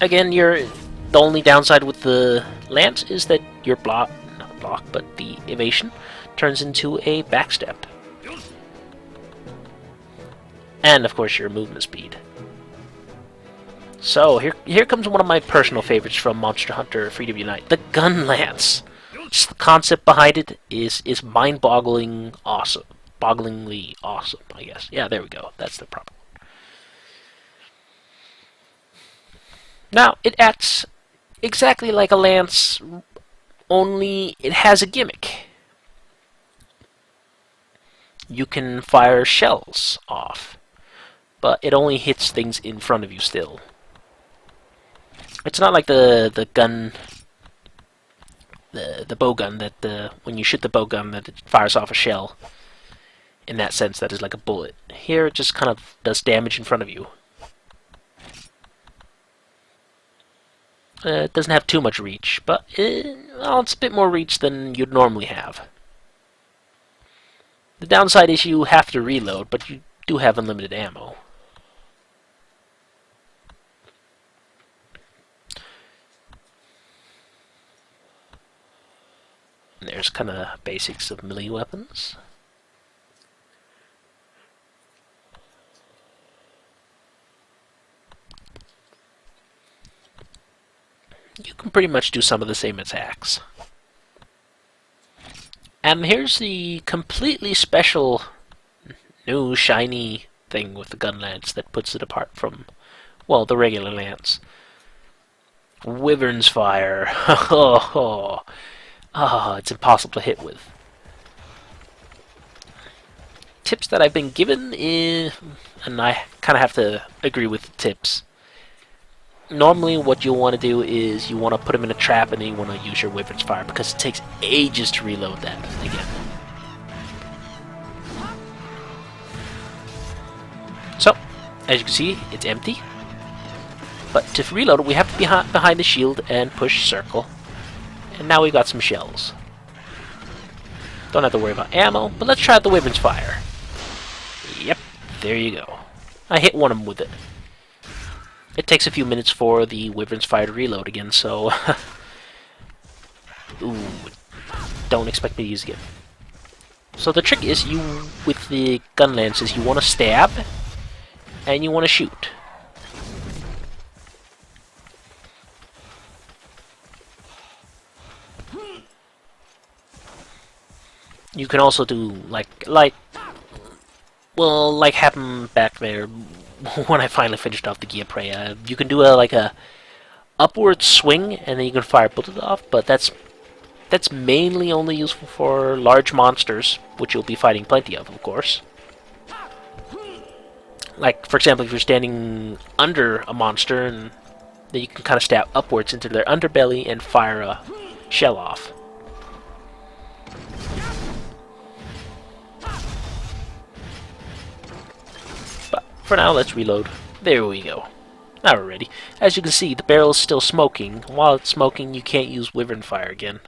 again, the only downside with the lance is that your not block, but the evasion turns into a backstep. And of course your movement speed. So here comes one of my personal favorites from Monster Hunter Freedom Unite, the Gun Lance. Just the concept behind it is mind-boggling awesome. Bogglingly awesome, I guess. Yeah, there we go. That's the proper one. Now, it acts exactly like a lance, only it has a gimmick. You can fire shells off, but it only hits things in front of you still. It's not like the gun, the Bogan, that when you shoot the Bogan that it fires off a shell. In that sense, that is like a bullet. Here, it just kind of does damage in front of you. It doesn't have too much reach, but it's a bit more reach than you'd normally have. The downside is you have to reload, but you do have unlimited ammo. And there's kind of basics of melee weapons. You can pretty much do some of the same attacks. And here's the completely special, new, shiny thing with the gun lance that puts it apart from, well, the regular lance. Wyvern's Fire. It's impossible to hit with. Tips that I've been given is, and I kind of have to agree with the tips. Normally what you'll want to do is you want to put them in a trap and then you want to use your Wyvern's Fire because it takes ages to reload that again. So, as you can see, it's empty. But to reload it, we have to be behind the shield and push circle. And now we've got some shells. Don't have to worry about ammo, but let's try out the Wyvern's Fire. Yep, there you go. I hit one of them with it. It takes a few minutes for the Wyvern's Fire to reload again, so... Ooh, don't expect me to use it again. So the trick is, with the gun lances, you want to stab, and you want to shoot. You can also do, like happened back there when I finally finished off the Giaprey. You can do a upward swing, and then you can fire bullets off, but that's mainly only useful for large monsters, which you'll be fighting plenty of course. Like, for example, if you're standing under a monster, and then you can kind of stab upwards into their underbelly and fire a shell off. But for now, let's reload. There we go. Now we're ready. As you can see, the barrel is still smoking. While it's smoking, you can't use Wyvern Fire again.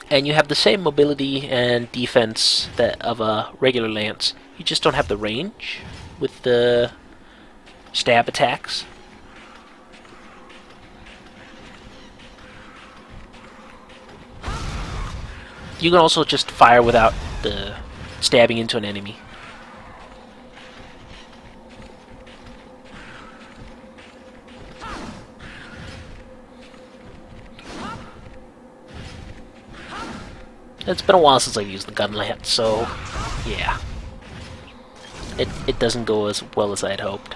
And you have the same mobility and defense of a regular lance. You just don't have the range with the stab attacks. You can also just fire without the stabbing into an enemy. It's been a while since I've used the gun lance, so yeah. It doesn't go as well as I had hoped.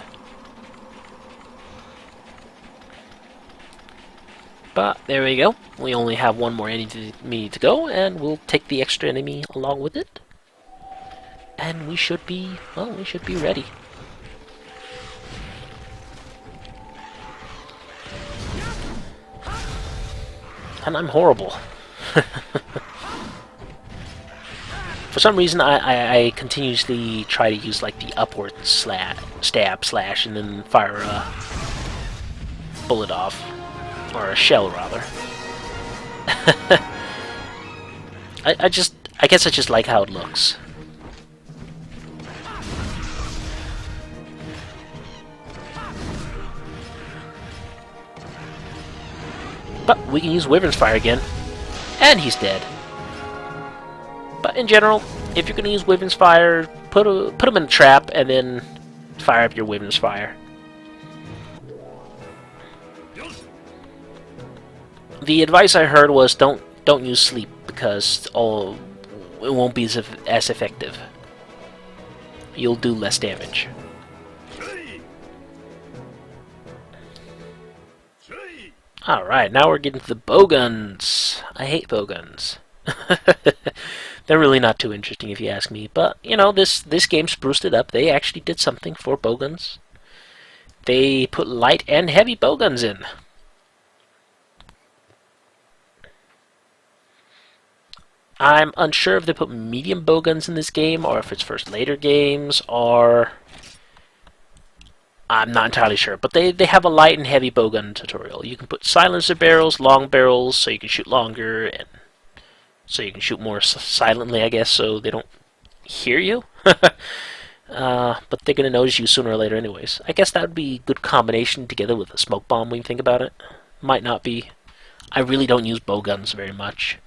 But there we go. We only have one more enemy to go, and we'll take the extra enemy along with it. And we should be, well, we should be ready. And I'm horrible. For some reason, I continuously try to use like the upward stab slash and then fire a bullet off, or a shell rather. I guess I just like how it looks. But we can use Wyvern's Fire again. And he's dead. But in general, if you're going to use Wyvern's Fire, put him in a trap and then fire up your Wyvern's Fire. The advice I heard was don't use Sleep because it won't be as effective. You'll do less damage. Alright, now we're getting to the Bogans. I hate Bogans. They're really not too interesting if you ask me, but, you know, this game spruced it up. They actually did something for Bogans. They put light and heavy Bogans in. I'm unsure if they put medium Bogans in this game, or if it's for later games, or... I'm not entirely sure, but they have a light and heavy bowgun tutorial. You can put silencer barrels, long barrels, so you can shoot longer, and so you can shoot more silently, I guess, so they don't hear you. But they're going to notice you sooner or later anyways. I guess that would be a good combination together with a smoke bomb when you think about it. Might not be. I really don't use bowguns very much.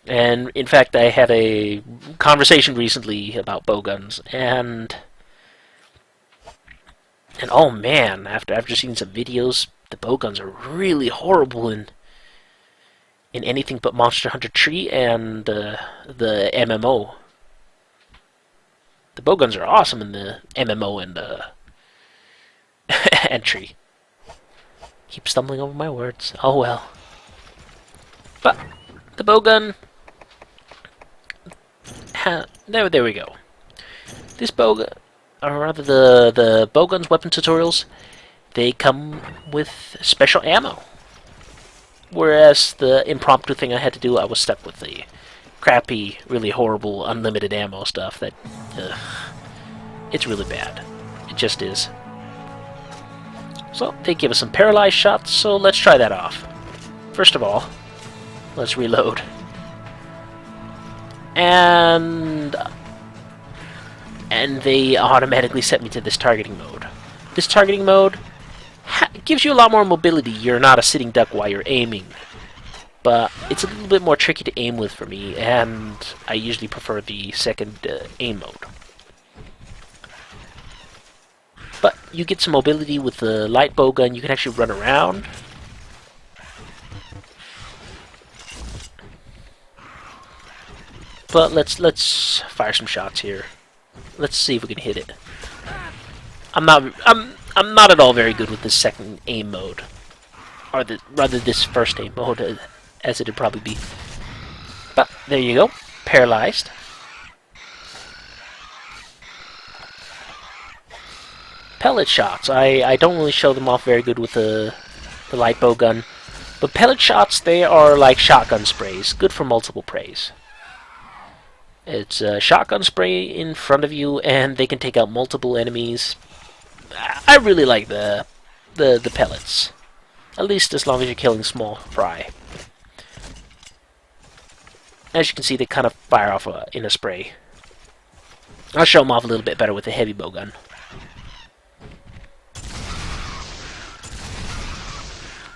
And, in fact, I had a conversation recently about bowguns, and oh man, after seeing some videos, the bowguns are really horrible in anything but Monster Hunter Tree and the MMO. The bowguns are awesome in the MMO and and Tree. Keep stumbling over my words. Oh well. But the bowgun, there we go. This bowgun, or rather the bowgun's weapon tutorials, they come with special ammo. Whereas the impromptu thing I had to do, I was stuck with the crappy, really horrible, unlimited ammo stuff that, it's really bad. It just is. So, they give us some paralyzed shots, so let's try that off. First of all, let's reload. And they automatically set me to this targeting mode. This targeting mode gives you a lot more mobility. You're not a sitting duck while you're aiming. But it's a little bit more tricky to aim with for me, and I usually prefer the second aim mode. But you get some mobility with the light bowgun. You can actually run around. But let's fire some shots here. Let's see if we can hit it. I'm not at all very good with this second aim mode, or rather this first aim mode, as it'd probably be. But there you go, paralyzed. Pellet shots. I don't really show them off very good with the light bowgun, but pellet shots, they are like shotgun sprays, good for multiple preys. It's a shotgun spray in front of you, and they can take out multiple enemies. I really like the pellets, at least as long as you're killing small fry. As you can see, they kind of fire off in a spray. I'll show them off a little bit better with the heavy bowgun.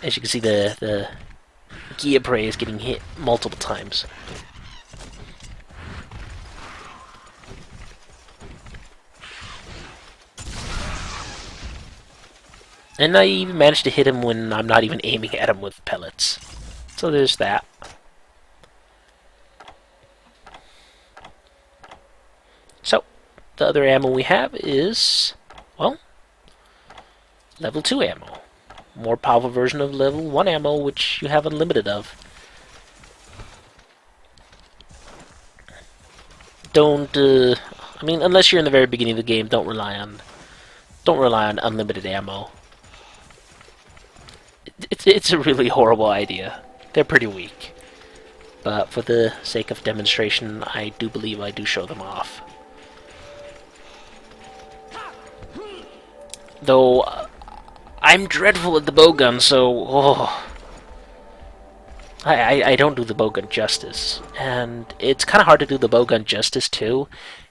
As you can see, the Giaprey is getting hit multiple times. And I even managed to hit him when I'm not even aiming at him with pellets. So there's that. So, the other ammo we have is, well, level 2 ammo. More powerful version of level 1 ammo, which you have unlimited of. Don't, I mean, unless you're in the very beginning of the game, don't rely on unlimited ammo. It's a really horrible idea. They're pretty weak. But for the sake of demonstration, I do believe I do show them off. Though, I'm dreadful at the bowgun, so I don't do the bowgun justice. And it's kind of hard to do the bowgun justice, too,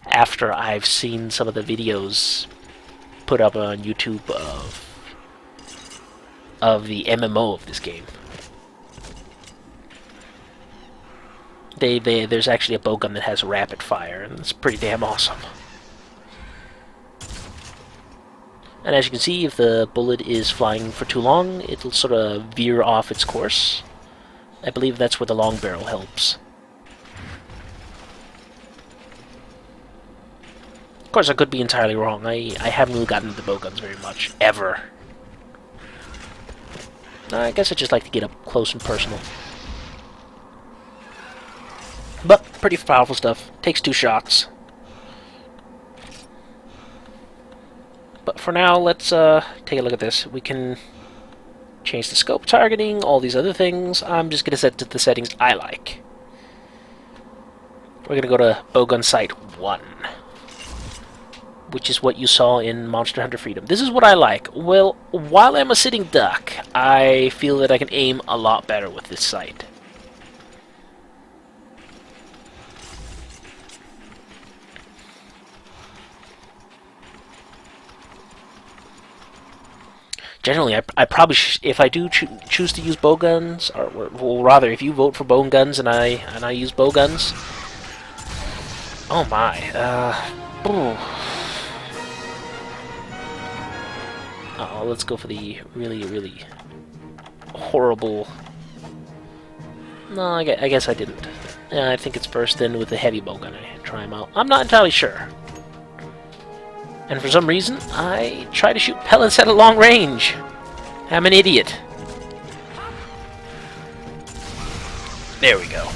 after I've seen some of the videos put up on YouTube of of the MMO of this game. There's actually a bowgun that has rapid fire, and it's pretty damn awesome. And as you can see, if the bullet is flying for too long, it'll sort of veer off its course. I believe that's where the long barrel helps. Of course, I could be entirely wrong. I haven't really gotten into bowguns very much, ever. I guess I just like to get up close and personal. But, pretty powerful stuff. Takes 2 shots. But for now, let's take a look at this. We can change the scope targeting, all these other things. I'm just going to set to the settings I like. We're going to go to Bogan Sight 1, which is what you saw in Monster Hunter Freedom. This is what I like. Well, while I'm a sitting duck, I feel that I can aim a lot better with this sight. Generally, I probably if I do choose to use bowguns, or well, rather, if you vote for bowguns and I use bowguns, oh my, let's go for the really horrible. No, I guess I didn't. I think it's first in with the heavy bowgun. I try them out. I'm not entirely sure. And for some reason, I try to shoot pellets at a long range. I'm an idiot. There we go.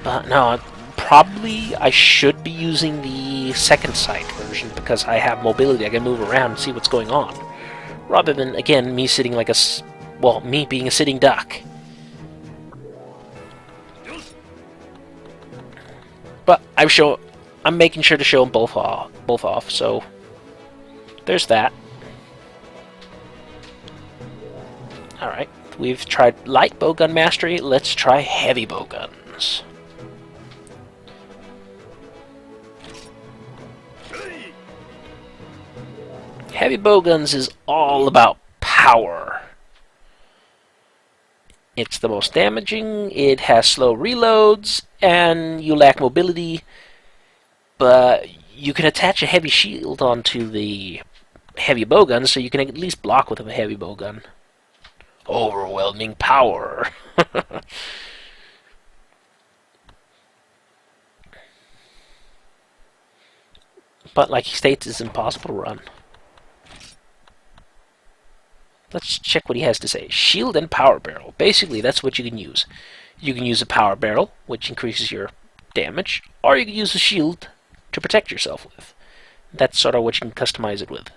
But no, probably I should be using the second sight version because I have mobility. I can move around and see what's going on. Rather than, again, me sitting like me being a sitting duck. But I'm making sure to show them both off, so there's that. Alright, we've tried light bowgun mastery, let's try heavy bowguns. Heavy bowguns is all about power. It's the most damaging, it has slow reloads, and you lack mobility, but you can attach a heavy shield onto the heavy bowgun, so you can at least block with a heavy bowgun. Overwhelming power! But like he states, it's impossible to run. Let's check what he has to say. Shield and power barrel. Basically, that's what you can use. You can use a power barrel, which increases your damage, or you can use a shield to protect yourself with. That's sort of what you can customize it with.